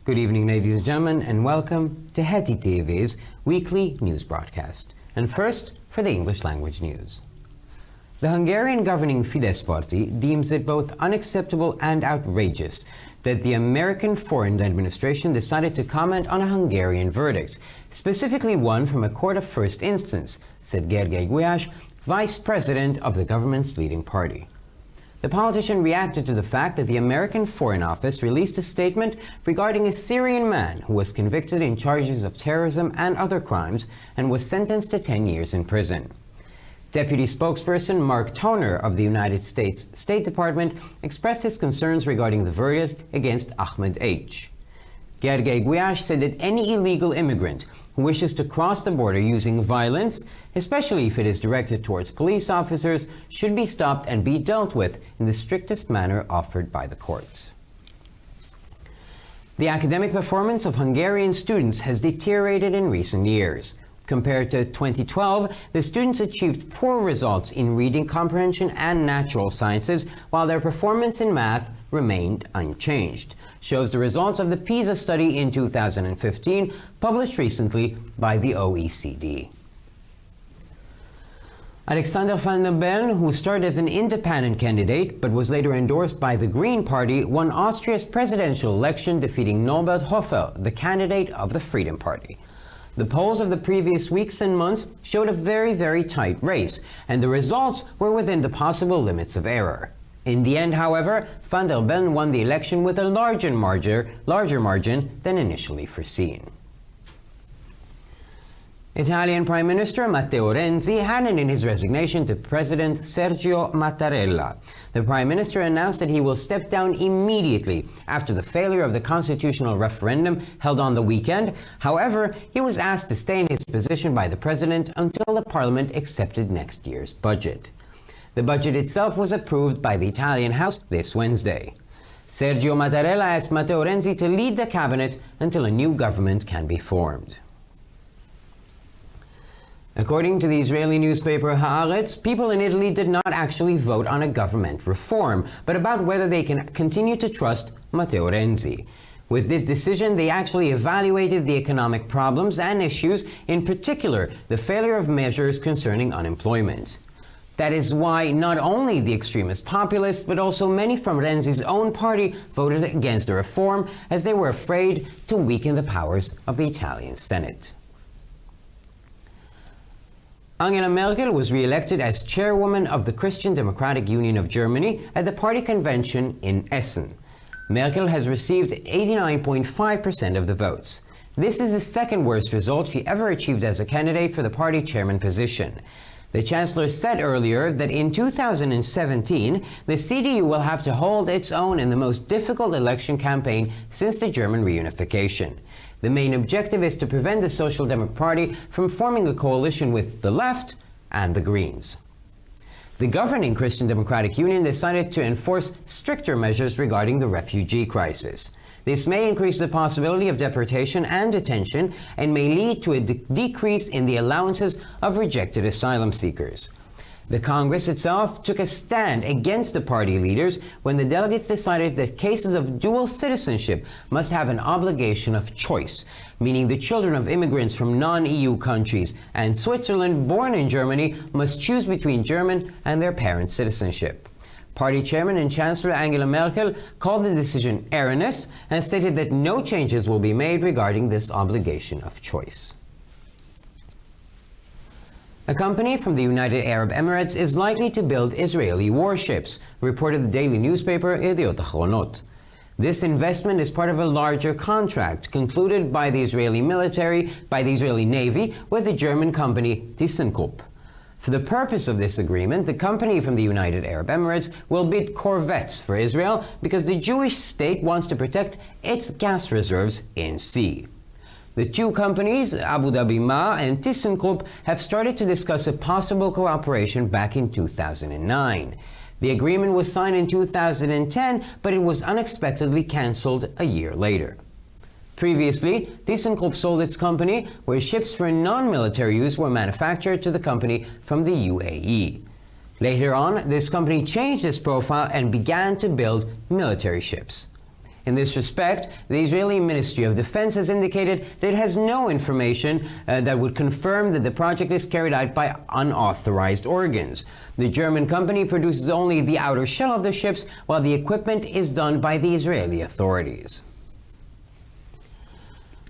Good evening, ladies and gentlemen, and welcome to Heti TV's weekly news broadcast. And first, for the English language news. The Hungarian governing Fidesz party deems it both unacceptable and outrageous that the American Foreign Administration decided to comment on a Hungarian verdict, specifically one from a court of first instance, said Gergely Gulyás, vice president of the government's leading party. The politician reacted to the fact that the American Foreign Office released a statement regarding a Syrian man who was convicted in charges of terrorism and other crimes and was sentenced to 10 years in prison. Deputy spokesperson Mark Toner of the United States State Department expressed his concerns regarding the verdict against Ahmed H. Gergely Gulyás said that any illegal immigrant who wishes to cross the border using violence, especially if it is directed towards police officers, should be stopped and be dealt with in the strictest manner offered by the courts. The academic performance of Hungarian students has deteriorated in recent years. Compared to 2012, the students achieved poor results in reading comprehension and natural sciences, while their performance in math remained unchanged, shows the results of the PISA study in 2015, published recently by the OECD. Alexander Van der Bellen, who started as an independent candidate but was later endorsed by the Green Party, won Austria's presidential election, defeating Norbert Hofer, the candidate of the Freedom Party. The polls of the previous weeks and months showed a very tight race, and the results were within the possible limits of error. In the end, however, Van der Bellen won the election with a larger margin than initially foreseen. Italian Prime Minister Matteo Renzi handed in his resignation to President Sergio Mattarella. The Prime Minister announced that he will step down immediately after the failure of the constitutional referendum held on the weekend. However, he was asked to stay in his position by the President until the Parliament accepted next year's budget. The budget itself was approved by the Italian House this Wednesday. Sergio Mattarella asked Matteo Renzi to lead the cabinet until a new government can be formed. According to the Israeli newspaper Haaretz, people in Italy did not actually vote on a government reform, but about whether they can continue to trust Matteo Renzi. With this decision, they actually evaluated the economic problems and issues, in particular, the failure of measures concerning unemployment. That is why not only the extremist populists, but also many from Renzi's own party voted against the reform, as they were afraid to weaken the powers of the Italian Senate. Angela Merkel was re-elected as chairwoman of the Christian Democratic Union of Germany at the party convention in Essen. Merkel has received 89.5% of the votes. This is the second worst result she ever achieved as a candidate for the party chairman position. The chancellor said earlier that in 2017, the CDU will have to hold its own in the most difficult election campaign since the German reunification. The main objective is to prevent the Social Democratic Party from forming a coalition with the left and the Greens. The governing Christian Democratic Union decided to enforce stricter measures regarding the refugee crisis. This may increase the possibility of deportation and detention and may lead to a decrease in the allowances of rejected asylum seekers. The Congress itself took a stand against the party leaders when the delegates decided that cases of dual citizenship must have an obligation of choice, meaning the children of immigrants from non-EU countries and Switzerland born in Germany must choose between German and their parents' citizenship. Party chairman and Chancellor Angela Merkel called the decision erroneous and stated that no changes will be made regarding this obligation of choice. A company from the United Arab Emirates is likely to build Israeli warships, reported the daily newspaper Yediot Ahronot. This investment is part of a larger contract concluded by the Israeli Navy with the German company ThyssenKrupp. For the purpose of this agreement, the company from the United Arab Emirates will build corvettes for Israel because the Jewish state wants to protect its gas reserves in sea. The two companies, Abu Dhabi Ma and ThyssenKrupp, have started to discuss a possible cooperation back in 2009. The agreement was signed in 2010, but it was unexpectedly cancelled a year later. Previously, ThyssenKrupp sold its company, where ships for non-military use were manufactured, to the company from the UAE. Later on, this company changed its profile and began to build military ships. In this respect, the Israeli Ministry of Defense has indicated that it has no information that would confirm that the project is carried out by unauthorized organs. The German company produces only the outer shell of the ships, while the equipment is done by the Israeli authorities.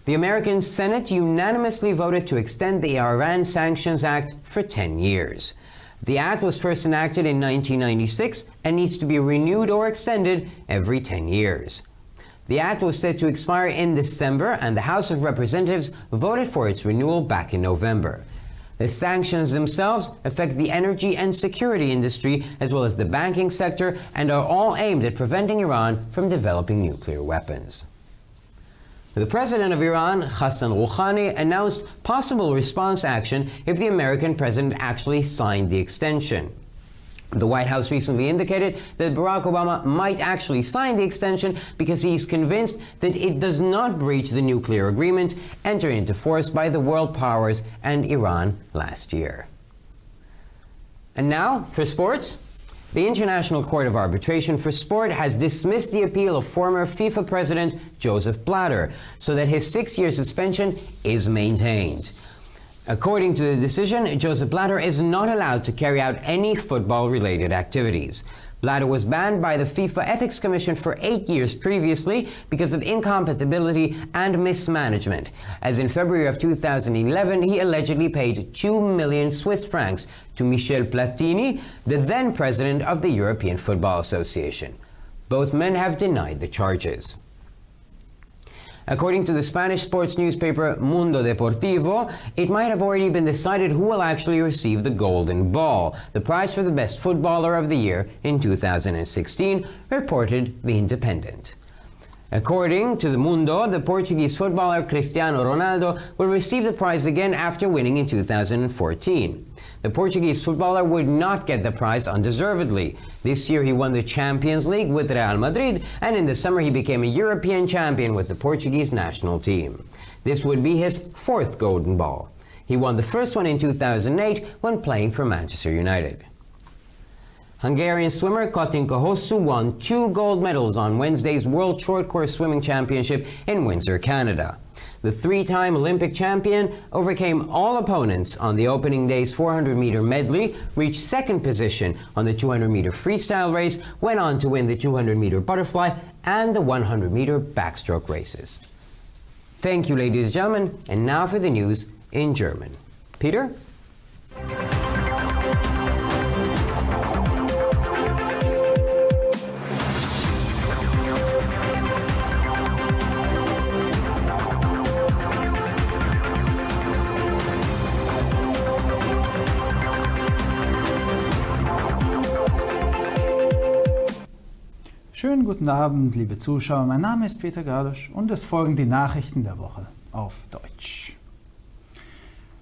The American Senate unanimously voted to extend the Iran Sanctions Act for 10 years. The act was first enacted in 1996 and needs to be renewed or extended every 10 years. The act was set to expire in December, and the House of Representatives voted for its renewal back in November. The sanctions themselves affect the energy and security industry, as well as the banking sector, and are all aimed at preventing Iran from developing nuclear weapons. The president of Iran, Hassan Rouhani, announced possible response action if the American president actually signed the extension. The White House recently indicated that Barack Obama might actually sign the extension because he is convinced that it does not breach the nuclear agreement entered into force by the world powers and Iran last year. And now, for sports. The International Court of Arbitration for Sport has dismissed the appeal of former FIFA president Joseph Blatter, so that his 6-year suspension is maintained. According to the decision, Joseph Blatter is not allowed to carry out any football-related activities. Blatter was banned by the FIFA Ethics Commission for 8 years previously because of incompatibility and mismanagement, as in February of 2011 he allegedly paid 2 million Swiss francs to Michel Platini, the then president of the European Football Association. Both men have denied the charges. According to the Spanish sports newspaper Mundo Deportivo, it might have already been decided who will actually receive the Golden Ball, the prize for the best footballer of the year in 2016, reported The Independent. According to the Mundo, the Portuguese footballer Cristiano Ronaldo will receive the prize again after winning in 2014. The Portuguese footballer would not get the prize undeservedly. This year he won the Champions League with Real Madrid, and in the summer he became a European champion with the Portuguese national team. This would be his 4th Golden Ball. He won the first one in 2008 when playing for Manchester United. Hungarian swimmer Katinka Hosszú won 2 gold medals on Wednesday's World Short Course Swimming Championship in Windsor, Canada. The 3-time Olympic champion overcame all opponents on the opening day's 400-meter medley, reached 2nd position on the 200-meter freestyle race, went on to win the 200-meter butterfly and the 100-meter backstroke races. Thank you, ladies and gentlemen, and now for the news in German. Peter? Schönen guten Abend, liebe Zuschauer. Mein Name ist Peter Gadosch und es folgen die Nachrichten der Woche auf Deutsch.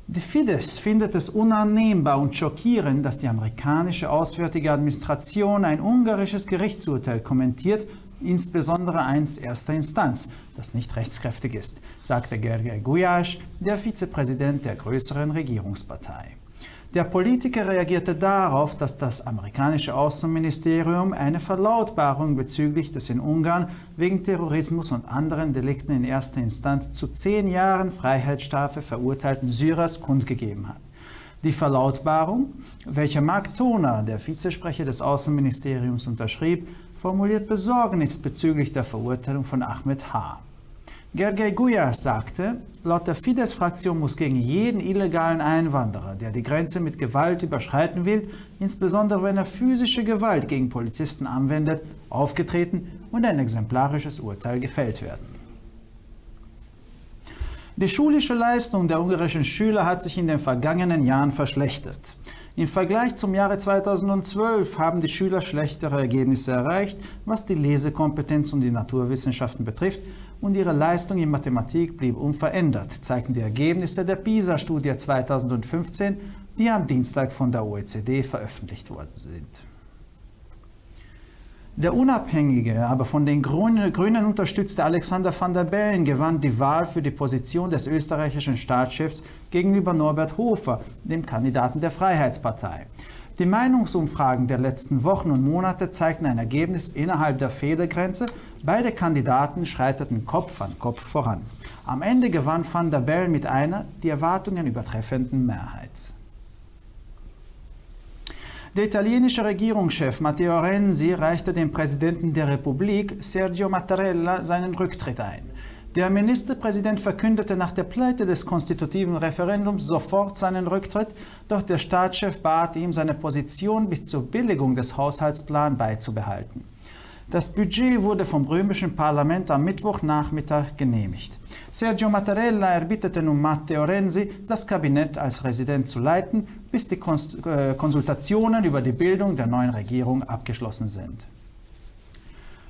Die Fidesz findet es unannehmbar und schockierend, dass die amerikanische Auswärtige Administration ein ungarisches Gerichtsurteil kommentiert, insbesondere eins erster Instanz, das nicht rechtskräftig ist, sagte Gergely Gulyás, der Vizepräsident der größeren Regierungspartei. Der Politiker reagierte darauf, dass das amerikanische Außenministerium eine Verlautbarung bezüglich des in Ungarn wegen Terrorismus und anderen Delikten in erster Instanz zu 10 Jahren Freiheitsstrafe verurteilten Syrers kundgegeben hat. Die Verlautbarung, welche Mark Toner, der Vizesprecher des Außenministeriums, unterschrieb, formuliert Besorgnis bezüglich der Verurteilung von Ahmed H. Gergely Gulyás sagte, laut der Fidesz-Fraktion muss gegen jeden illegalen Einwanderer, der die Grenze mit Gewalt überschreiten will, insbesondere wenn er physische Gewalt gegen Polizisten anwendet, aufgetreten und ein exemplarisches Urteil gefällt werden. Die schulische Leistung der ungarischen Schüler hat sich in den vergangenen Jahren verschlechtert. Im Vergleich zum Jahre 2012 haben die Schüler schlechtere Ergebnisse erreicht, was die Lesekompetenz und die Naturwissenschaften betrifft, und ihre Leistung in Mathematik blieb unverändert, zeigten die Ergebnisse der PISA-Studie 2015, die am Dienstag von der OECD veröffentlicht worden sind. Der unabhängige, aber von den Grünen unterstützte Alexander Van der Bellen gewann die Wahl für die Position des österreichischen Staatschefs gegenüber Norbert Hofer, dem Kandidaten der Freiheitspartei. Die Meinungsumfragen der letzten Wochen und Monate zeigten ein Ergebnis innerhalb der Fehlergrenze. Beide Kandidaten schreiteten Kopf an Kopf voran. Am Ende gewann Van der Bellen mit einer die Erwartungen übertreffenden Mehrheit. Der italienische Regierungschef Matteo Renzi reichte dem Präsidenten der Republik, Sergio Mattarella, seinen Rücktritt ein. Der Ministerpräsident verkündete nach der Pleite des konstitutiven Referendums sofort seinen Rücktritt, doch der Staatschef bat ihm, seine Position bis zur Billigung des Haushaltsplans beizubehalten. Das Budget wurde vom römischen Parlament am Mittwochnachmittag genehmigt. Sergio Mattarella erbittete nun Matteo Renzi, das Kabinett als Resident zu leiten, bis die Konsultationen über die Bildung der neuen Regierung abgeschlossen sind.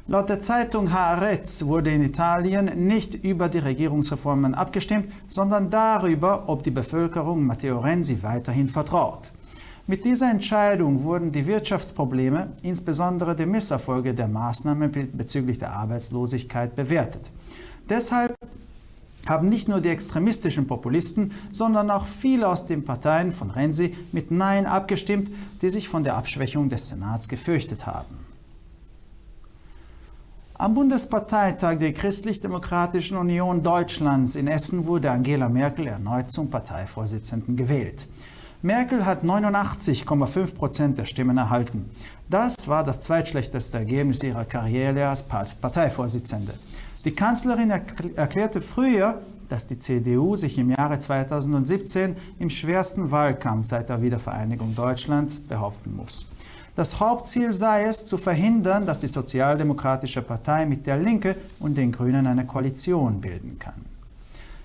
Laut der Zeitung Haaretz wurde in Italien nicht über die Regierungsreformen abgestimmt, sondern darüber, ob die Bevölkerung Matteo Renzi weiterhin vertraut. Mit dieser Entscheidung wurden die Wirtschaftsprobleme, insbesondere die Misserfolge der Maßnahmen bezüglich der Arbeitslosigkeit, bewertet. Deshalb haben nicht nur die extremistischen Populisten, sondern auch viele aus den Parteien von Renzi mit Nein abgestimmt, die sich von der Abschwächung des Senats gefürchtet haben. Am Bundesparteitag der Christlich-Demokratischen Union Deutschlands in Essen wurde Angela Merkel erneut zum Parteivorsitzenden gewählt. Merkel hat 89,5% der Stimmen erhalten. Das war das zweitschlechteste Ergebnis ihrer Karriere als Parteivorsitzende. Die Kanzlerin erklärte früher, dass die CDU sich im Jahre 2017 im schwersten Wahlkampf seit der Wiedervereinigung Deutschlands behaupten muss. Das Hauptziel sei es, zu verhindern, dass die Sozialdemokratische Partei mit der Linke und den Grünen eine Koalition bilden kann.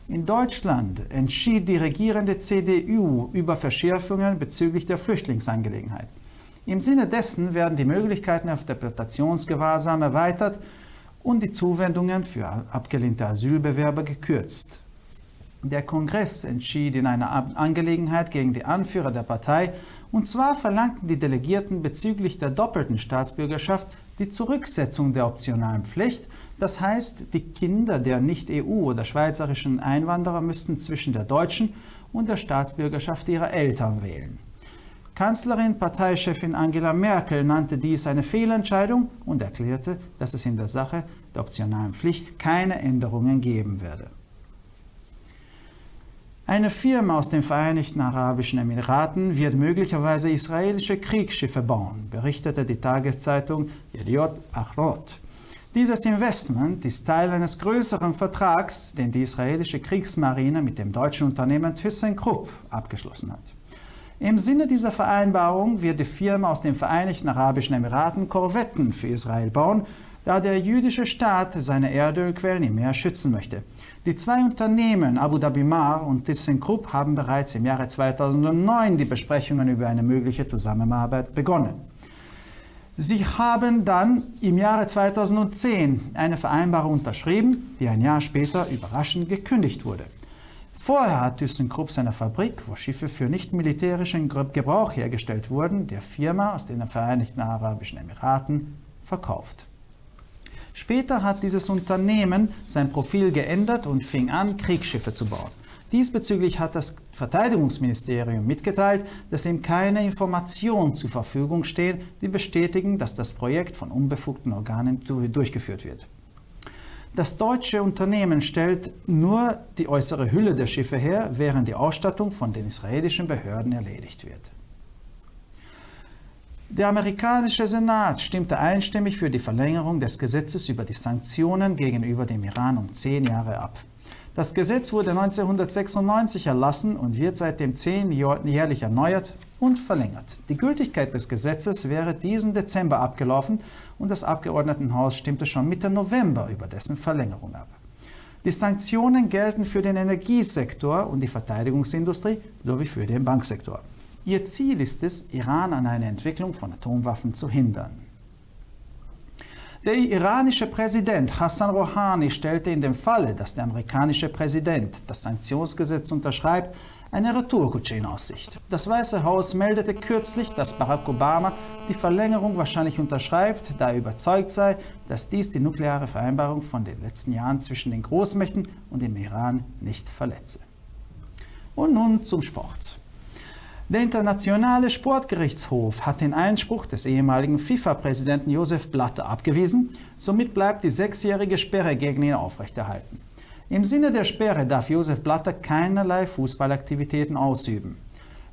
In Deutschland entschied die regierende CDU über Verschärfungen bezüglich der Flüchtlingsangelegenheit. Im Sinne dessen werden die Möglichkeiten auf Deportationsgewahrsam erweitert und die Zuwendungen für abgelehnte Asylbewerber gekürzt. Der Kongress entschied in einer Angelegenheit gegen die Anführer der Partei, und zwar verlangten die Delegierten bezüglich der doppelten Staatsbürgerschaft die Zurücksetzung der optionalen Pflicht, das heißt, die Kinder der nicht-EU- oder schweizerischen Einwanderer müssten zwischen der deutschen und der Staatsbürgerschaft ihrer Eltern wählen. Kanzlerin, Parteichefin Angela Merkel nannte dies eine Fehlentscheidung und erklärte, dass es in der Sache der optionalen Pflicht keine Änderungen geben werde. Eine Firma aus den Vereinigten Arabischen Emiraten wird möglicherweise israelische Kriegsschiffe bauen, berichtete die Tageszeitung Yediot Ahronoth. Dieses Investment ist Teil eines größeren Vertrags, den die israelische Kriegsmarine mit dem deutschen Unternehmen ThyssenKrupp abgeschlossen hat. Im Sinne dieser Vereinbarung wird die Firma aus den Vereinigten Arabischen Emiraten Korvetten für Israel bauen, da der jüdische Staat seine Erdölquellen im Meer schützen möchte. Die zwei Unternehmen Abu Dhabi Mar und ThyssenKrupp haben bereits im Jahre 2009 die Besprechungen über eine mögliche Zusammenarbeit begonnen. Sie haben dann im Jahre 2010 eine Vereinbarung unterschrieben, die ein Jahr später überraschend gekündigt wurde. Vorher hat ThyssenKrupp seine Fabrik, wo Schiffe für nicht-militärischen Gebrauch hergestellt wurden, der Firma aus den Vereinigten Arabischen Emiraten verkauft. Später hat dieses Unternehmen sein Profil geändert und fing an, Kriegsschiffe zu bauen. Diesbezüglich hat das Verteidigungsministerium mitgeteilt, dass ihm keine Informationen zur Verfügung stehen, die bestätigen, dass das Projekt von unbefugten Organen durchgeführt wird. Das deutsche Unternehmen stellt nur die äußere Hülle der Schiffe her, während die Ausstattung von den israelischen Behörden erledigt wird. Der amerikanische Senat stimmte einstimmig für die Verlängerung des Gesetzes über die Sanktionen gegenüber dem Iran um 10 Jahre ab. Das Gesetz wurde 1996 erlassen und wird seitdem 10-jährlich erneuert und verlängert. Die Gültigkeit des Gesetzes wäre diesen Dezember abgelaufen und das Abgeordnetenhaus stimmte schon Mitte November über dessen Verlängerung ab. Die Sanktionen gelten für den Energiesektor und die Verteidigungsindustrie sowie für den Banksektor. Ihr Ziel ist es, Iran an einer Entwicklung von Atomwaffen zu hindern. Der iranische Präsident Hassan Rouhani stellte in dem Falle, dass der amerikanische Präsident das Sanktionsgesetz unterschreibt, eine Retourkutsche in Aussicht. Das Weiße Haus meldete kürzlich, dass Barack Obama die Verlängerung wahrscheinlich unterschreibt, da er überzeugt sei, dass dies die nukleare Vereinbarung von den letzten Jahren zwischen den Großmächten und dem Iran nicht verletze. Und nun zum Sport. Der Internationale Sportgerichtshof hat den Einspruch des ehemaligen FIFA-Präsidenten Josef Blatter abgewiesen. Somit bleibt die 6-jährige Sperre gegen ihn aufrechterhalten. Im Sinne der Sperre darf Josef Blatter keinerlei Fußballaktivitäten ausüben.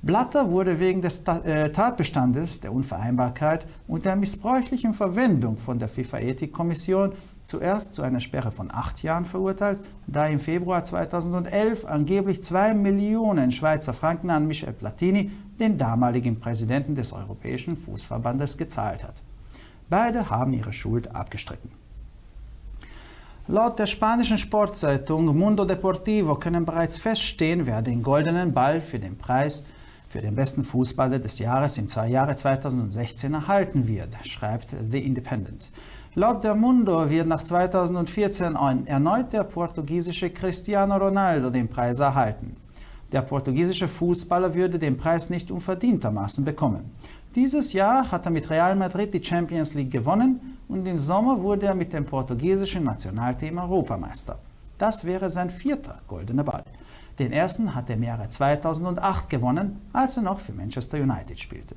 Blatter wurde wegen des Tatbestandes der Unvereinbarkeit und der missbräuchlichen Verwendung von der FIFA-Ethikkommission zuerst zu einer Sperre von 8 Jahren verurteilt, da im Februar 2011 angeblich 2 Millionen Schweizer Franken an Michel Platini, den damaligen Präsidenten des Europäischen Fußverbandes, gezahlt hat. Beide haben ihre Schuld abgestritten. Laut der spanischen Sportzeitung Mundo Deportivo können bereits feststehen, wer den goldenen Ball für den Preis für den besten Fußballer des Jahres im Jahre 2016 erhalten wird, schreibt The Independent. Laut der Mundo wird nach 2014 erneut der portugiesische Cristiano Ronaldo den Preis erhalten. Der portugiesische Fußballer würde den Preis nicht unverdientermaßen bekommen. Dieses Jahr hat er mit Real Madrid die Champions League gewonnen und im Sommer wurde er mit dem portugiesischen Nationalteam Europameister. Das wäre sein 4. goldener Ball. Den ersten hat er im Jahre 2008 gewonnen, als er noch für Manchester United spielte.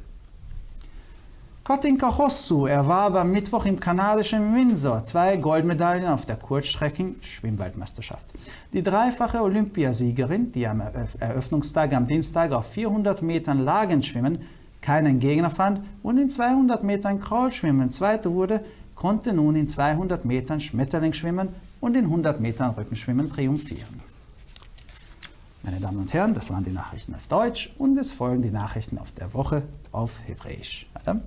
Kotinka Hosszu erwarb am Mittwoch im kanadischen Windsor 2 Goldmedaillen auf der Kurzstrecken-Schwimmweltmeisterschaft. Die dreifache Olympiasiegerin, die am Eröffnungstag am Dienstag auf 400 Metern Lagenschwimmen keinen Gegner fand und in 200 Metern Kraulschwimmen Zweite wurde, konnte nun in 200 Metern Schmetterlingsschwimmen und in 100 Metern Rückenschwimmen triumphieren. Meine Damen und Herren, das waren die Nachrichten auf Deutsch und es folgen die Nachrichten auf der Woche auf Hebräisch. Adam?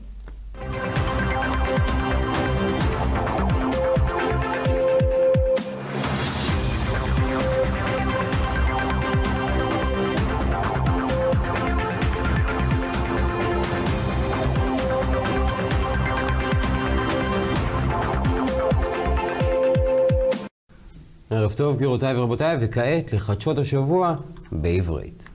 ערב טוב גבירותיי ורבותיי, וכעת לחדשות השבוע בעברית.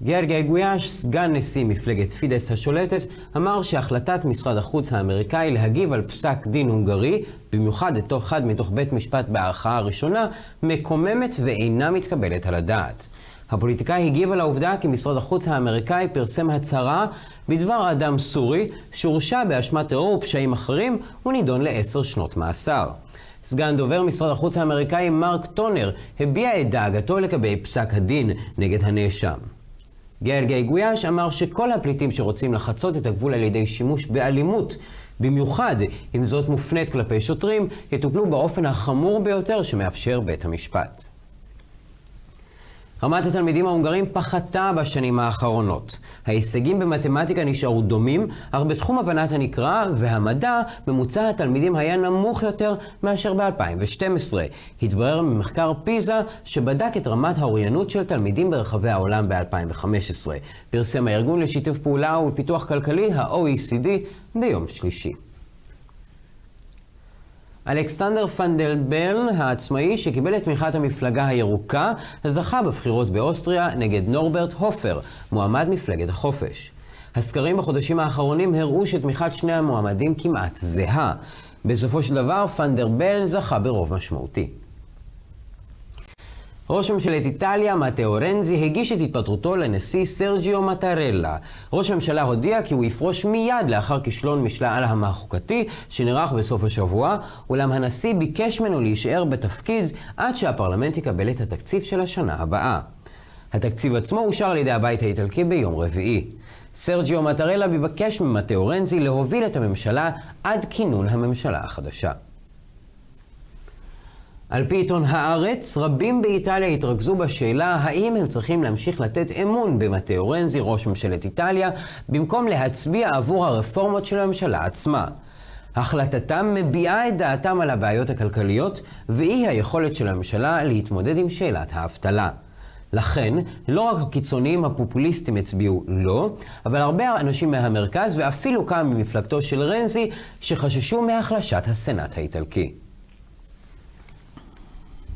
גארגי גויאש, סגן נשיא מפלגת פידס השולטת, אמר שהחלטת משרד החוץ האמריקאי להגיב על פסק דין הונגרי, במיוחד את אחד מתוך בית משפט בערכאה הראשונה, מקוממת ואינה מתקבלת על הדעת. הפוליטיקאי הגיב על העובדה כי משרד החוץ האמריקאי פרסם הצהרה בדבר אדם סורי שהורשע באשמת טרור ופשעים אחרים ונידון ל10 שנות מאסר. סגן דובר משרד החוץ האמריקאי מרק טונר הביע את דאגתו לגבי פסק הדין נגד הנאשם. גארגי גויאש אמר שכל הפליטים שרוצים לחצות את הגבול על ידי שימוש באלימות, במיוחד אם זאת מופנית כלפי שוטרים, יטופלו באופן החמור ביותר שמאפשר בית המשפט. רמת התלמידים ההונגרים פחתה בשנים האחרונות. ההישגים במתמטיקה נשארו דומים, אך בתחום הבנת הנקרא והמדע ממוצע התלמידים היה נמוך יותר מאשר ב-2012. התברר ממחקר פיזה שבדק את רמת האוריינות של תלמידים ברחבי העולם ב-2015. פרסם הארגון לשיתוף פעולה ופיתוח כלכלי, ה-OECD, ביום שלישי. אלכסנדר פנדלברן, העצמאי שקיבל את תמיכת המפלגה הירוקה, זכה בבחירות באוסטריה נגד נורברט הופר, מועמד מפלגת החופש. הסקרים בחודשים האחרונים הראו שתמיכת שני המועמדים כמעט זהה. בסופו של דבר פנדלברן זכה ברוב משמעותי. ראש ממשלת איטליה, מתאו רנזי, הגיש את התפטרותו לנשיא סרג'יו מטרלה. ראש הממשלה הודיע כי הוא יפרוש מיד לאחר כישלון משאל החוקתי שנערך בסוף השבוע, אולם הנשיא ביקש ממנו להישאר בתפקיד עד שהפרלמנט יקבל את התקציב של השנה הבאה. התקציב עצמו אושר על ידי הבית האיטלקי ביום רביעי. סרג'יו מטרלה ביקש ממתאו רנזי להוביל את הממשלה עד כינון הממשלה החדשה. על פי עיתון הארץ, רבים באיטליה התרכזו בשאלה האם הם צריכים להמשיך לתת אמון במתאו רנזי, ראש ממשלת איטליה, במקום להצביע עבור הרפורמות של הממשלה עצמה. החלטתם מביעה את דעתם על הבעיות הכלכליות ואי היכולת של הממשלה להתמודד עם שאלת האבטלה. לכן, לא רק הקיצוניים הפופוליסטים הצביעו לא, אבל הרבה אנשים מהמרכז ואפילו כמה ממפלגתו של רנזי שחששו מהחלשת הסנאט האיטלקי.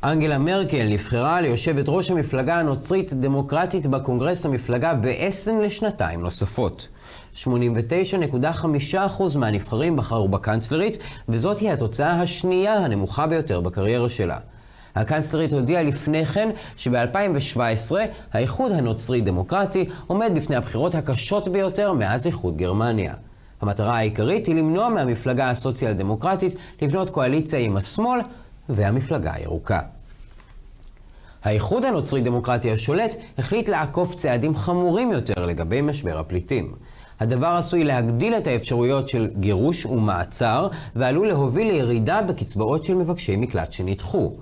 אנגלה מרקל נבחרה ליושבת ראש המפלגה הנוצרית דמוקרטית בקונגרס המפלגה באסן לשנתיים נוספות. 89.5% מהנבחרים בחרו בקנצלרית, וזאת היא התוצאה השנייה הנמוכה ביותר בקריירה שלה. הקנצלרית הודיעה לפני כן שב-2017 האיחוד הנוצרי דמוקרטי עומד בפני הבחירות הקשות ביותר מאז איחוד גרמניה. המטרה העיקרית היא למנוע מהמפלגה הסוציאל דמוקרטית לבנות קואליציה עם השמאל והמפלגה הירוקה. האיחוד הנוצרי דמוקרטי השולט החליט לעקוף צעדים חמורים יותר לגבי משבר הפליטים. הדבר עשוי להגדיל את האפשרויות של גירוש ומעצר, ועלול להוביל לירידה בקצבאות של מבקשי מקלט שנדחו.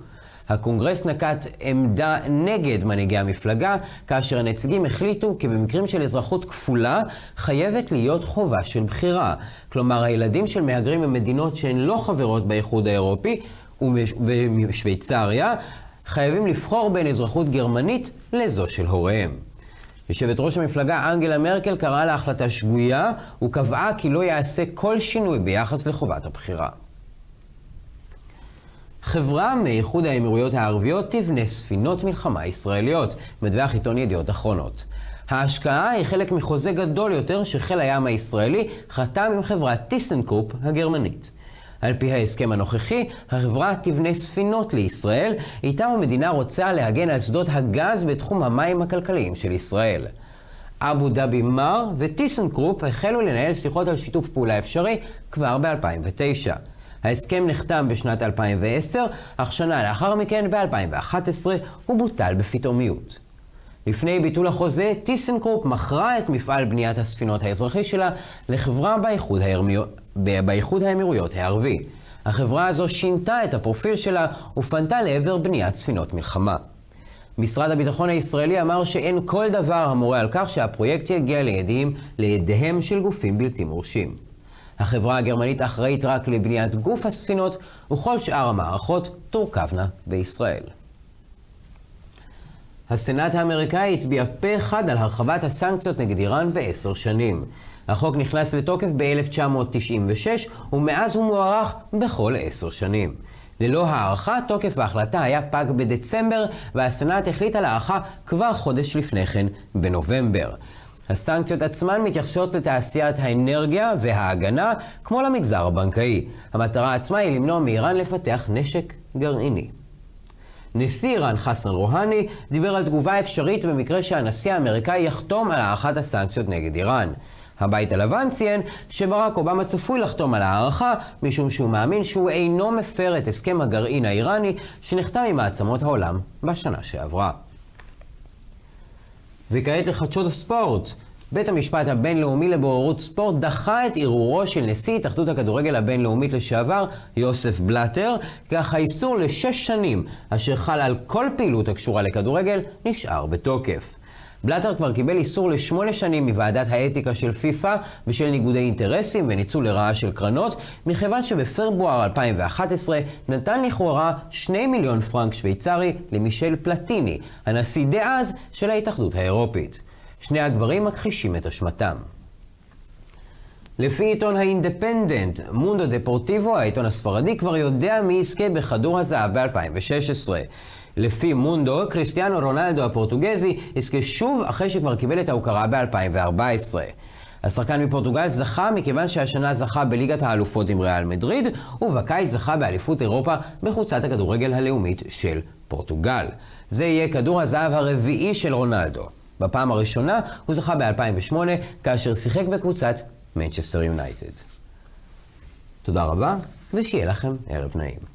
הקונגרס נקט עמדה נגד מנהיגי המפלגה, כאשר הנציגים החליטו כי במקרים של אזרחות כפולה חייבת להיות חובה של בחירה. כלומר, הילדים של מהגרים ממדינות שהן לא חברות באיחוד האירופי ושוויצריה חייבים לבחור בין אזרחות גרמנית לזו של הוריהם. יושבת ראש המפלגה אנגלה מרקל קראה להחלטה שגויה וקבעה כי לא יעשה כל שינוי ביחס לחובת הבחירה. חברה מאיחוד האמירויות הערביות תבנה ספינות מלחמה ישראליות, מדווח עיתון ידיעות אחרונות. ההשקעה היא חלק מחוזה גדול יותר שחיל הים הישראלי חתם עם חברת טיסנקרופ הגרמנית. על פי ההסכם הנוכחי, החברה תבנה ספינות לישראל, איתם המדינה רוצה להגן על שדות הגז בתחום המים הכלכליים של ישראל. אבו דאבי מר וטיסנקרופ החלו לנהל שיחות על שיתוף פעולה אפשרי כבר ב-2009. ההסכם נחתם בשנת 2010, אך שנה לאחר מכן, ב-2011, הוא בוטל בפתאומיות. לפני ביטול החוזה, טיסנקרופ מכרה את מפעל בניית הספינות האזרחי שלה לחברה באיחוד האמירויות הערבי. החברה הזו שינתה את הפרופיל שלה ופנתה לעבר בניית ספינות מלחמה. משרד הביטחון הישראלי אמר שאין כל דבר המורה על כך שהפרויקט יגיע לידיהם של גופים בלתי מורשים. החברה הגרמנית אחראית רק לבניית גוף הספינות, וכל שאר המערכות תורכבנה בישראל. הסנאט האמריקאי הצביע פה אחד על הרחבת הסנקציות נגד איראן ב10 שנים. החוק נכנס לתוקף ב-1996, ומאז הוא מוארך בכל 10 שנים. ללא הערכה, תוקף ההחלטה היה פג בדצמבר, והסנאט החליט על הערכה כבר חודש לפני כן, בנובמבר. הסנקציות עצמן מתייחסות לתעשיית האנרגיה וההגנה, כמו למגזר הבנקאי. המטרה עצמה היא למנוע מאיראן לפתח נשק גרעיני. נשיא איראן חסן רוהני דיבר על תגובה אפשרית במקרה שהנשיא האמריקאי יחתום על הארכת הסנקציות נגד איראן. הבית הלבן ציין שברק אובמה צפוי לחתום על הערכה, משום שהוא מאמין שהוא אינו מפר את הסכם הגרעין האיראני שנחתם עם מעצמות העולם בשנה שעברה. וכעת לחדשות הספורט. בית המשפט הבינלאומי לבוררות ספורט דחה את ערעורו של נשיא התאחדות הכדורגל הבינלאומית לשעבר יוסף בלאטר, כך האיסור ל6 שנים אשר חל על כל פעילות הקשורה לכדורגל נשאר בתוקף. בלאטר כבר קיבל איסור ל8 שנים מוועדת האתיקה של פיפ"א בשל ניגודי אינטרסים וניצול לרעה של קרנות, מכיוון שבפברואר 2011 נתן לכאורה 2 מיליון פרנק שוויצרי למישל פלטיני, הנשיא דאז של ההתאחדות האירופית. שני הגברים מכחישים את אשמתם. לפי עיתון האינדפנדנט, מונדו דפורטיבו, העיתון הספרדי, כבר יודע מי יזכה בכדור הזהב ב-2016. לפי מונדו, קריסטיאנו רונלדו הפורטוגזי יזכה שוב אחרי שכבר קיבל את ההוקרה ב-2014. השחקן מפורטוגל זכה מכיוון שהשנה זכה בליגת האלופות עם ריאל מדריד, ובקיץ זכה באליפות אירופה בחוצת הכדורגל הלאומית של פורטוגל. זה יהיה כדור הזהב הרביעי של רונלדו. בפעם הראשונה הוא זכה ב-2008 כאשר שיחק בקבוצת מנצ'סטר יונייטד. תודה רבה, ושיהיה לכם ערב נעים.